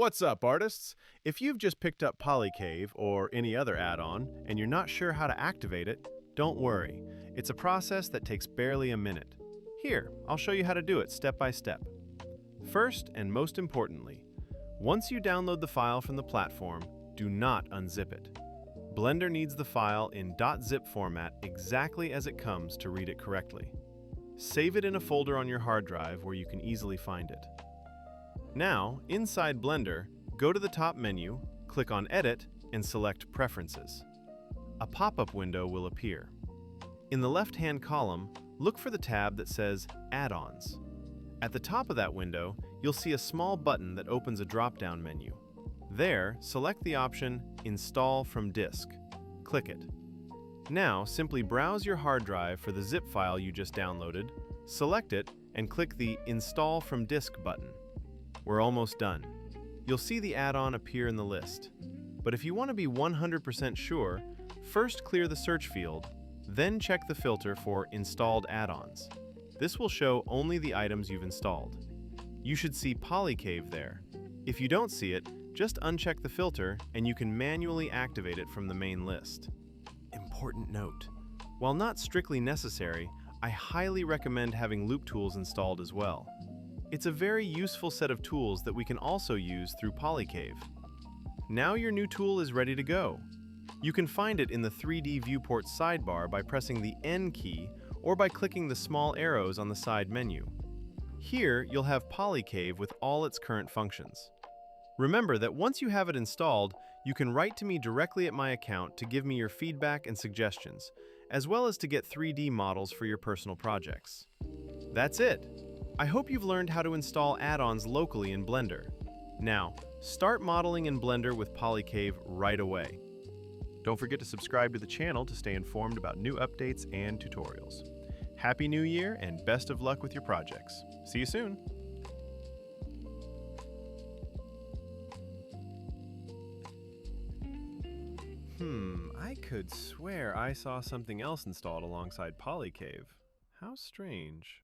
What's up, artists? If you've just picked up PolyCave or any other add-on and you're not sure how to activate it, don't worry. It's a process that takes barely a minute. Here, I'll show you how to do it step by step. First, and most importantly, once you download the file from the platform, do not unzip it. Blender needs the file in .zip format exactly as it comes to read it correctly. Save it in a folder on your hard drive where you can easily find it. Now, inside Blender, go to the top menu, click on Edit, and select Preferences. A pop-up window will appear. In the left-hand column, look for the tab that says Add-ons. At the top of that window, you'll see a small button that opens a drop-down menu. There, select the option Install from Disk. Click it. Now, simply browse your hard drive for the zip file you just downloaded, select it, and click the Install from Disk button. We're almost done. You'll see the add-on appear in the list. But if you want to be 100% sure, first clear the search field, then check the filter for Installed Add-ons. This will show only the items you've installed. You should see PolyCave there. If you don't see it, just uncheck the filter and you can manually activate it from the main list. Important note: while not strictly necessary, I highly recommend having loop tools installed as well. It's a very useful set of tools that we can also use through PolyCave. Now your new tool is ready to go. You can find it in the 3D viewport sidebar by pressing the N key or by clicking the small arrows on the side menu. Here, you'll have PolyCave with all its current functions. Remember that once you have it installed, you can write to me directly at my account to give me your feedback and suggestions, as well as to get 3D models for your personal projects. That's it! I hope you've learned how to install add-ons locally in Blender. Now, start modeling in Blender with PolyCave right away. Don't forget to subscribe to the channel to stay informed about new updates and tutorials. Happy New Year and best of luck with your projects. See you soon! I could swear I saw something else installed alongside PolyCave. How strange.